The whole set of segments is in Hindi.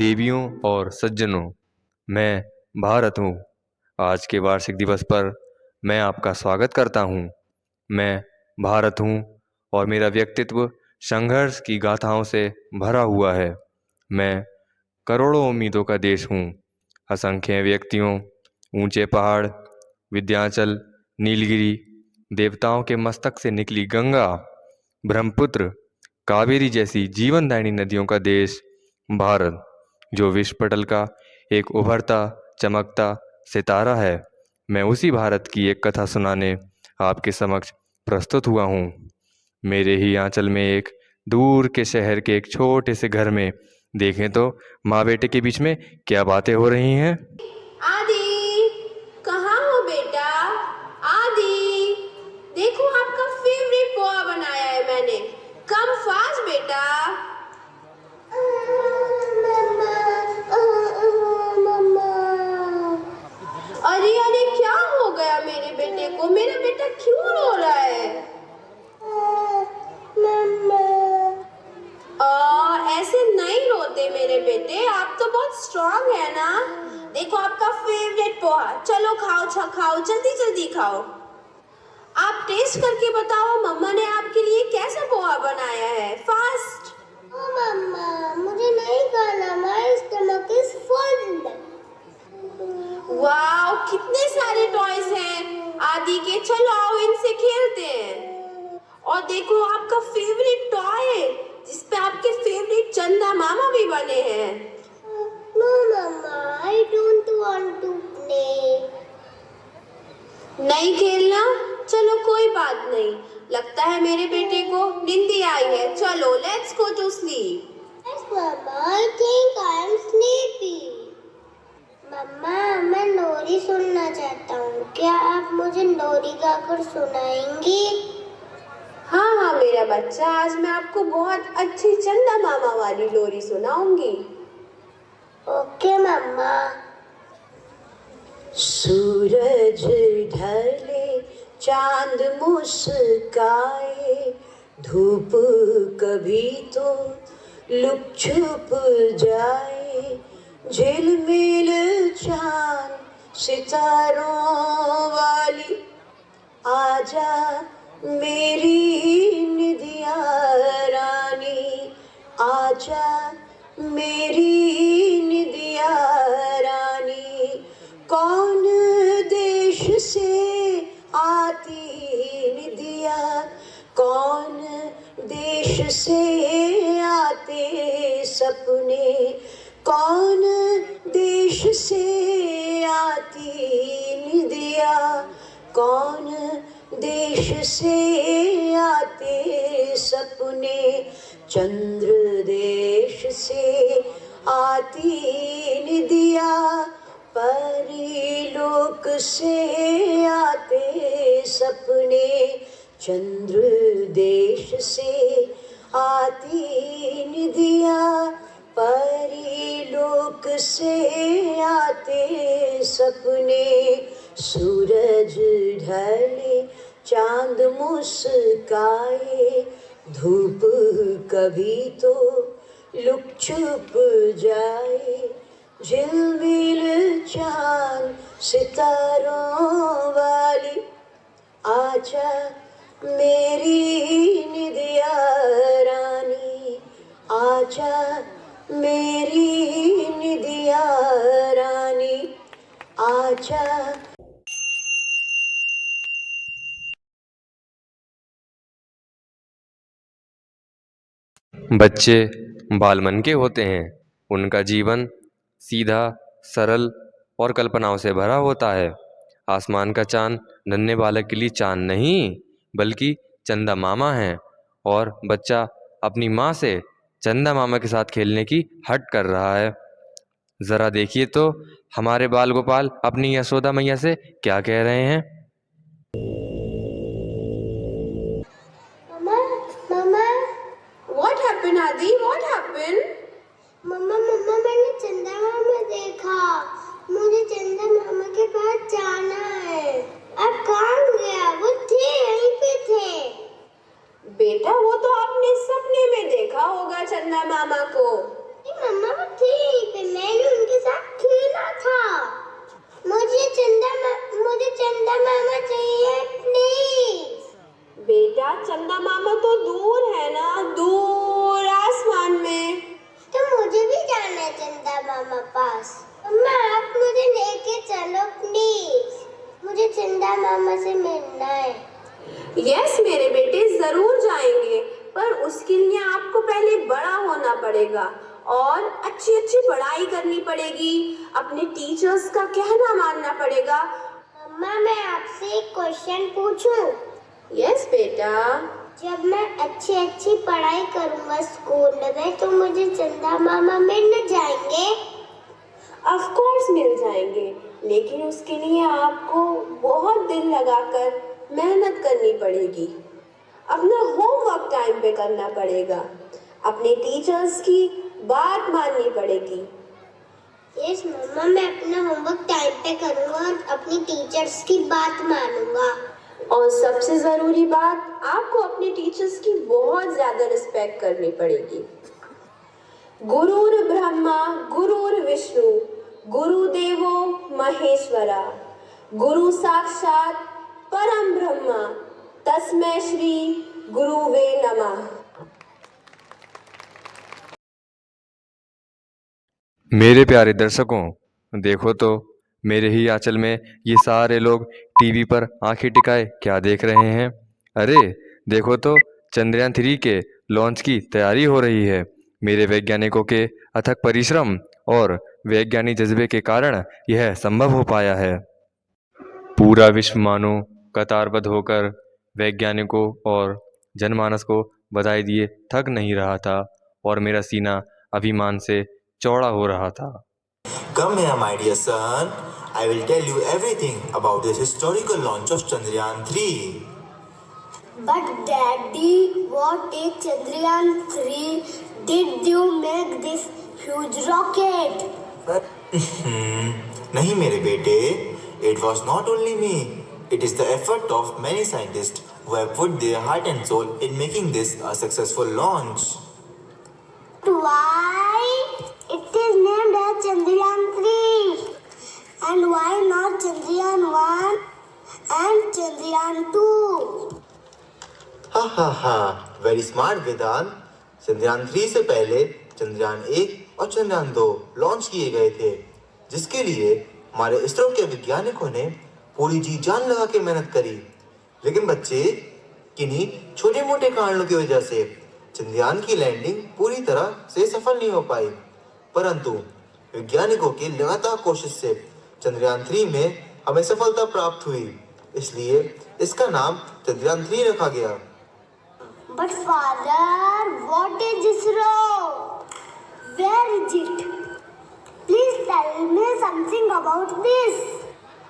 देवियों और सज्जनों, मैं भारत हूँ। आज के वार्षिक दिवस पर मैं आपका स्वागत करता हूँ। मैं भारत हूँ और मेरा व्यक्तित्व संघर्ष की गाथाओं से भरा हुआ है। मैं करोड़ों उम्मीदों का देश हूँ। असंख्य व्यक्तियों, ऊंचे पहाड़, विंध्याचल, नीलगिरी, देवताओं के मस्तक से निकली गंगा, ब्रह्मपुत्र, कावेरी जैसी जीवनदायिनी नदियों का देश भारत, जो विश्व पटल का एक उभरता चमकता सितारा है। मैं उसी भारत की एक कथा सुनाने आपके समक्ष प्रस्तुत हुआ हूँ। मेरे ही आंचल में एक दूर के शहर के एक छोटे से घर में देखें तो माँ बेटे के बीच में क्या बातें हो रही हैं। आदि, कहाँ हो बेटा? आदि, देखो आपका फेवरेट पोहा बनाया है मैंने। कम फास्ट बेटा। अरे अरे, क्या हो गया मेरे बेटे को? मेरा बेटा क्यों रो रहा है? ऐसे नहीं रोते मेरे बेटे, आप तो बहुत स्ट्रांग है ना। देखो आपका फेवरेट पोहा, चलो खाओ खाओ, जल्दी जल्दी खाओ। आप टेस्ट करके बताओ मम्मा ने आपके लिए कैसा पोहा बनाया है। फास्ट। मम्मा, मुझे नहीं खाना, my stomach is full. Wow, कितने सारे टॉयज हैं आदि के, चलो आओ इनसे खेलते हैं। और देखो आपका फेवरेट टॉय जिसपे आपके फेवरेट चंदा मामा भी बने हैं। No mamma, I don't want to play. नहीं खेलना? चलो कोई बात नहीं, लगता है मेरे बेटे को नींद आई है। चलो let's go to sleep. Yes mama, I think I am sleepy. Mama, मैं लोरी सुनना चाहता हूँ, क्या आप मुझे लोरी गाकर सुनाएंगी? हाँ हाँ मेरा बच्चा, आज मैं आपको बहुत अच्छी चंदा मामा वाली लोरी सुनाऊंगी। ओके मम्मा। सूरज ढले, चांद मुस्काए, धूप कभी तो लुक छुप जाए, झिलमिल चांद सितारों वाली, आजा मेरी निदिया रानी, आजा मेरी निदिया रानी। कौन देश से आती निदिया, कौन देश से आते सपने, कौन देश से आती निदिया, कौन देश से आते सपने। चंद्र देश से आती निदिया, परीलोक से आते सपने। चंद्र देश से आती निदिया, परीलोक से आते सपने। सूरज ढले, चांद मुस्काए, धूप कभी तो लुक छुप जाए, झिलमिल चांद सितारों वाली, आजा मेरी निदिया रानी, आजा मेरी निदिया रानी, आजा। बच्चे बाल मन के होते हैं। उनका जीवन सीधा, सरल और कल्पनाओं से भरा होता है। आसमान का चांद नन्हे बालक के लिए चांद नहीं, बल्कि चंदा मामा है। और बच्चा अपनी माँ से चंदा मामा के साथ खेलने की हट कर रहा है। जरा देखिए तो हमारे बाल गोपाल अपनी यशोदा मैया से क्या कह रहे हैं। मम्मा, मम्मा, What happened आदि? What happened? मम्मा, मम्मा, मैंने चंदा मामा देखा। मुझे चंदा मामा के पास जाना है। अब कहाँ गया? वो थे, यहीं पे थे। बेटा वो तो आपने सपने में देखा होगा चंदा मामा को। मम्मा, वो थे यहीं पे। मामा से मिलना है। यस मेरे बेटे, जरूर जाएंगे, पर उसके लिए आपको पहले बड़ा होना पड़ेगा और अच्छी अच्छी पढ़ाई करनी पड़ेगी, अपने टीचर्स का कहना मानना पड़ेगा। मम्मा मैं आपसे एक क्वेश्चन पूछूं? यस बेटा। जब मैं अच्छी पढ़ाई करूंगा स्कूल में तो मुझे चंदा मामा मिल जाएंगे? ऑफ कोर्स मिल जाएंगे, लेकिन उसके लिए आपको बहुत दिल लगाकर मेहनत करनी पड़ेगी, अपना होमवर्क टाइम पे करना पड़ेगा, अपने टीचर्स की बात माननी पड़ेगी। यस मम्मा, मैं अपना होमवर्क टाइम पे करूंगा और अपनी टीचर्स की बात मानूंगा। और सबसे ज़रूरी बात, आपको अपने टीचर्स की बहुत ज़्यादा रिस्पेक्ट करनी पड़ेगी। गुरुर् ब्रह्मा गुरुर्विष्णु गुरुदेवो महेश्वरा, गुरु साक्षात परम ब्रह्मा तस्मै श्री गुरुवे नमः। मेरे प्यारे दर्शकों, देखो तो मेरे ही आंचल में ये सारे लोग टीवी पर आंखें टिकाए क्या देख रहे हैं। अरे देखो तो, चंद्रयान 3 के लॉन्च की तैयारी हो रही है। मेरे वैज्ञानिकों के अथक परिश्रम और वैज्ञानिक जज्बे के कारण यह संभव हो पाया है। पूरा विश्व मानो कतारबद्ध होकर वैज्ञानिकों और जनमानस को बधाई दिए थक नहीं रहा था और मेरा सीना अभिमान से चौड़ा हो रहा था। Come here, my dear son. I will tell you everything about this historical launch of Chandrayaan 3. But Daddy, what is Chandrayaan 3? Did you make this huge rocket? नहीं मेरे बेटे, it was not only me. It is the effort of many scientists who have put their heart and soul in making this a successful launch. Why it is named as Chandrayaan 3? And why not Chandrayaan 1 and Chandrayaan 2? हा वेरी स्मार्ट वेदांत। चंद्रयान 3 से पहले चंद्रयान 1 और चंद्रयान 2 लॉन्च किए गए थे, जिसके लिए हमारे इसरो के वैज्ञानिकों ने पूरी जी जान लगा के मेहनत करी। लेकिन बच्चे, किन्हीं छोटे मोटे कारणों की वजह से चंद्रयान की लैंडिंग पूरी तरह से सफल नहीं हो पाई, परंतु वैज्ञानिकों की लगातार कोशिश से चंद्रयान 3 में हमें सफलता प्राप्त हुई। इसलिए इसका नाम चंद्रयान 3 रखा गया। But father, what is ISRO? Where is it? Please tell me something about this.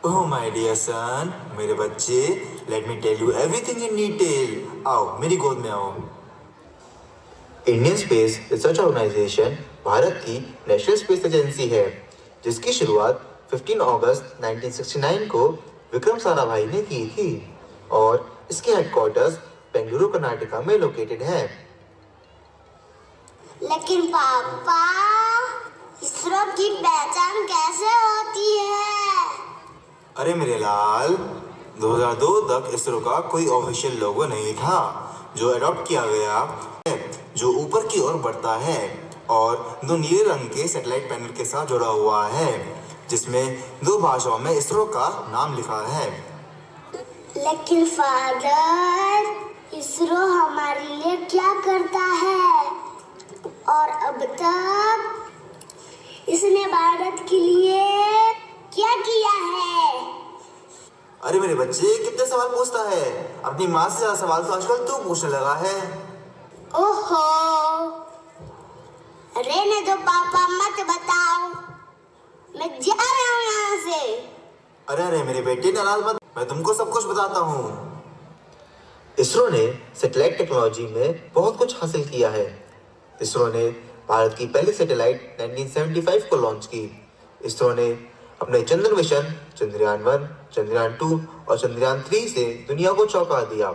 Oh my dear son, मेरे बच्चे, let me tell you everything in detail. आओ मेरी गोद में आओ। Indian Space Research Organisation Bharat की नेशनल स्पेस एजेंसी है, जिसकी शुरुआत 15 अगस्त 1969 को विक्रम साराभाई ने की थी और इसके हेडक्वार्टर्स बेंगलुरु कर्नाटका में लोकेटेड है। लेकिन पापा, इसरो की पहचान कैसे होती है? अरे मेरे लाल, 2002 तक इसरो का कोई ऑफिशियल लोगो नहीं था, जो अडॉप्ट किया गया है, जो ऊपर की ओर बढ़ता है और 2 नीले रंग के सैटेलाइट पैनल के साथ जुड़ा हुआ है, जिसमें 2 भाषाओं में इसरो का नाम लिखा है। लेकिन फादर, इसरो हमारे लिए क्या करता है? और अब तक इसने भारत के लिए क्या किया है? अरे मेरे बच्चे, कितने सवाल पूछता है? अपनी माँ से ज्यादा सवाल तो आजकल तू पूछने लगा है। ओहो, रहने दो पापा, मत बताओ, मैं जा रहा हूँ यहाँ से। अरे मेरे बेटे, नाराज मत, मैं तुमको सब कुछ बताता हूँ। इसरो ने सैटेलाइट टेक्नोलॉजी में बहुत कुछ हासिल किया है। इसरो ने भारत की पहली सैटेलाइट 1975 को लॉन्च की। इसरो ने अपने चंद्र मिशन चंद्रयान 1, चंद्रयान 2 और चंद्रयान 3 से दुनिया को चौंका दिया।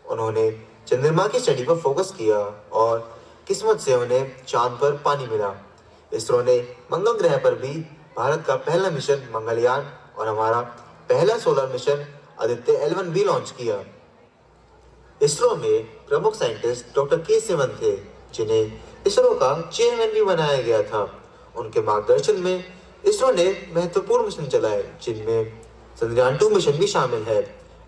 उन्होंने चंद्रमा की स्टडी पर फोकस किया और किस्मत से उन्हें चांद पर पानी मिला। इसरो ने मंगल ग्रह पर भी भारत का पहला मिशन मंगलयान और हमारा पहला सोलर मिशन आदित्य L1 भी लॉन्च किया। इसरो में प्रमुख साइंटिस्ट डॉक्टर के सिवन थे, जिन्हें इसरो का चेयरमैन भी बनाया गया था। उनके मार्गदर्शन में इसरो ने महत्वपूर्ण मिशन चलाए, जिनमें चंद्रयान 2 मिशन भी शामिल है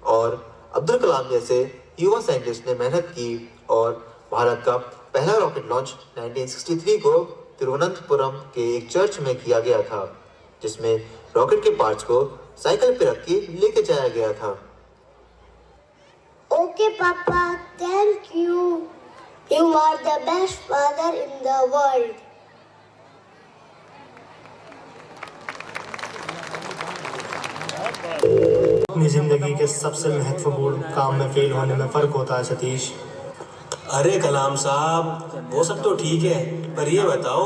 और अब्दुल कलाम जैसे युवा साइंटिस्ट ने मेहनत की और भारत का पहला रॉकेट लॉन्च 1963 को तिरुवनंतपुरम के एक चर्च में किया गया था, जिसमें रॉकेट के पार्ट्स को साइकिल पर रख के लेके जाया गया था। Okay, Papa, thank you. You are the best father in the world. अपनी जिंदगी के सबसे महत्वपूर्ण काम में फेल होने में फर्क होता है सतीश। अरे कलाम साहब, वो सब तो ठीक है, पर ये बताओ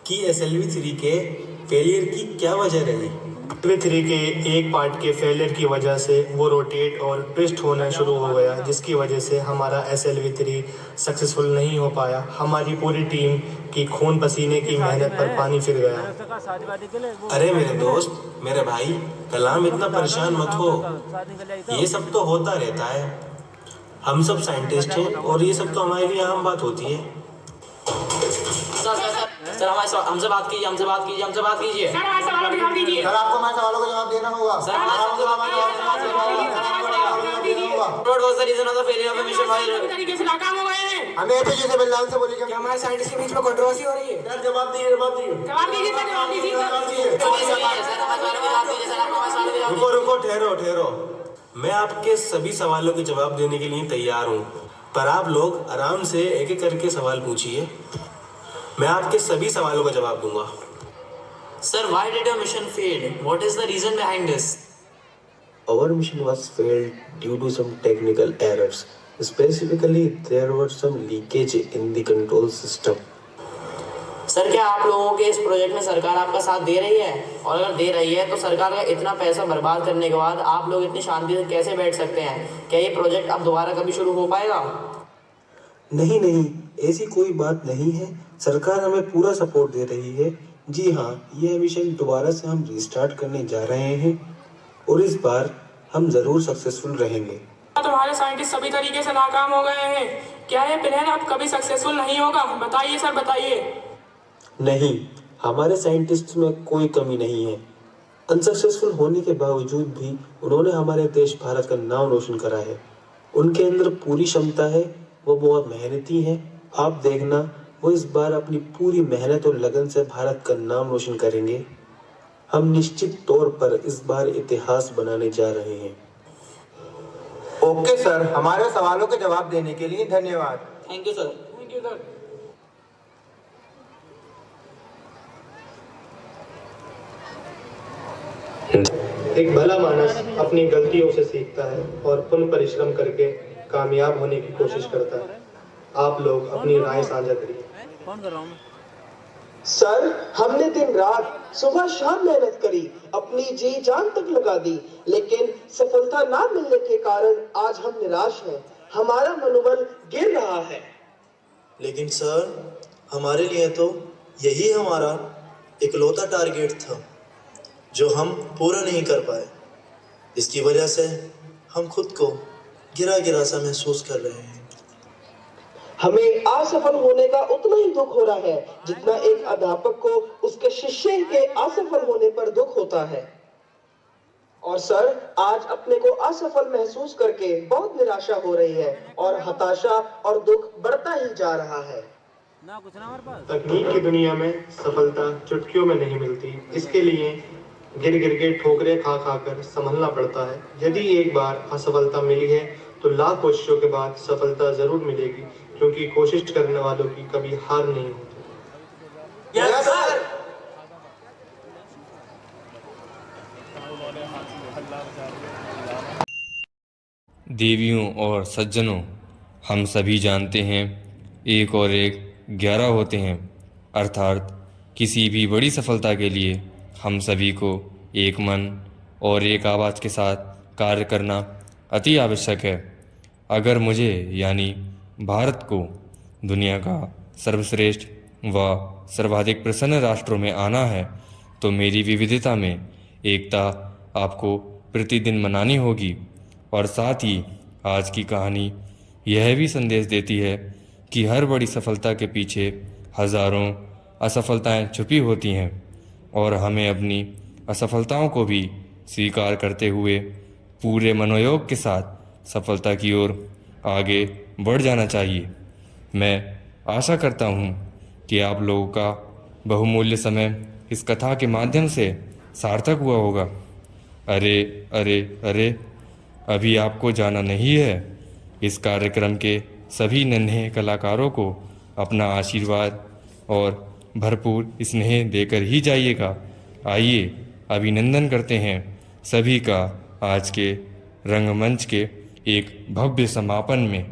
कि SLV3 के फेलियर की क्या वजह रही? SLV3 के एक पार्ट के फेलियर की वजह से वो रोटेट और ट्विस्ट होना शुरू हो गया, जिसकी वजह से हमारा SLV3 सक्सेसफुल नहीं हो पाया। हमारी पूरी टीम की खून पसीने की मेहनत पर पानी फिर गया। अरे मेरे दोस्त, मेरे भाई, कलाम इतना परेशान मत हो, ये सब तो होता रहता है। हम सब साइंटिस्ट हैं और ये सब तो हमारे लिए आम बात होती है। सर हमसे बात कीजिए, हमसे बात कीजिए, हमसे बात कीजिए। सर आपको हमारे सवालों का जवाब देना होगा। Sir What was the reason of the failure of the mission while तरीके से नाकाम हो गए हैं। हमें एपीजे से बलराम से बोलिए क्या हमारे साइंटिस्ट के बीच में कंट्रोवर्सी हो रही है? सर जवाब दीजिए, जवाब दीजिए। जवाब दीजिए सर, जवाब दीजिए सर। रुको रुको, ठहरो। मैं आपके सभी सवालों के जवाब देने के लिए तैयार हूँ, पर आप लोग आराम से एक एक करके सवाल पूछिए। मैं आपके सभी सवालों का जवाब दूंगा। Sir, why did your mission fail? What is the reason behind this? Our mission was failed due to some technical errors. Specifically, there were some leakage in the control system. Sir क्या आप लोगों के इस प्रोजेक्ट में सरकार आपका साथ दे रही है? और अगर दे रही है तो सरकार का इतना पैसा बर्बाद करने के बाद आप लोग इतनी शांति से कैसे बैठ सकते हैं? क्या ये प्रोजेक्ट अब दोबारा कभी शुरू हो पाएगा? नहीं, ऐसी कोई बात नहीं है। सरकार हमें पूरा सपोर्ट दे रही है। जी हाँ, यह मिशन दोबारा से हम रिस्टार्ट करने जा रहे हैं और इस बार हम जरूर सक्सेसफुल रहेंगे। तुम्हारे साइंटिस्ट सभी तरीके से नाकाम हो गए हैं। क्या ये प्लान अब कभी सक्सेसफुल नहीं होगा? बताइए सर, बताइए। नहीं, हमारे साइंटिस्ट में कोई कमी नहीं है। अनसक्सेसफुल होने के बावजूद भी उन्होंने हमारे देश भारत का नाम रोशन करा है। उनके अंदर पूरी क्षमता है, वो बहुत मेहनती हैं। आप देखना, वो इस बार अपनी पूरी मेहनत और लगन से भारत का नाम रोशन करेंगे। हम निश्चित तौर पर इस बार इतिहास बनाने जा रहे हैं। ओके सर, हमारे सवालों के जवाब देने के लिए धन्यवाद। Thank you sir. एक भला मानस अपनी गलतियों से सीखता है और पुनः परिश्रम करके कामयाब होने की कोशिश करता है। आप लोग अपनी राय साझा करिए। सर, हमने दिन रात सुबह शाम मेहनत करी, अपनी जी जान तक लगा दी, लेकिन सफलता ना मिलने के कारण आज हम निराश हैं। हमारा मनोबल गिर रहा है। लेकिन सर, हमारे लिए तो यही हमारा इकलौता टारगेट था जो हम पूरा नहीं कर पाए। इसकी वजह से हम खुद को गिरा सा महसूस कर रहे हैं। हमें असफल होने का उतना ही दुख हो रहा है जितना एक अध्यापक को उसके शिष्य के असफल होने पर दुख होता है। और सर, आज अपने को असफल महसूस करके बहुत निराशा हो रही है और हताशा और दुख बढ़ता ही जा रहा है। तकनीक की दुनिया में सफलता चुटकियों में नहीं मिलती। इसके लिए गिर के ठोकरें खा कर संभलना पड़ता है। यदि एक बार असफलता मिली है तो लाख कोशिशों के बाद सफलता जरूर मिलेगी, क्योंकि कोशिश करने वालों की कभी हार नहीं होती। Yes sir. देवियों और सज्जनों, हम सभी जानते हैं 1 और 1 11 होते हैं। अर्थात किसी भी बड़ी सफलता के लिए हम सभी को एक मन और एक आवाज़ के साथ कार्य करना अति आवश्यक है। अगर मुझे यानी भारत को दुनिया का सर्वश्रेष्ठ व सर्वाधिक प्रसन्न राष्ट्रों में आना है तो मेरी विविधता में एकता आपको प्रतिदिन मनानी होगी। और साथ ही आज की कहानी यह भी संदेश देती है कि हर बड़ी सफलता के पीछे हजारों असफलताएं छुपी होती हैं और हमें अपनी असफलताओं को भी स्वीकार करते हुए पूरे मनोयोग के साथ सफलता की ओर आगे बढ़ जाना चाहिए। मैं आशा करता हूँ कि आप लोगों का बहुमूल्य समय इस कथा के माध्यम से सार्थक हुआ होगा। अरे अरे अरे, अभी आपको जाना नहीं है। इस कार्यक्रम के सभी नन्हे कलाकारों को अपना आशीर्वाद और भरपूर स्नेह देकर ही जाइएगा। आइए अभिनंदन करते हैं सभी का आज के रंगमंच के एक भव्य समापन में।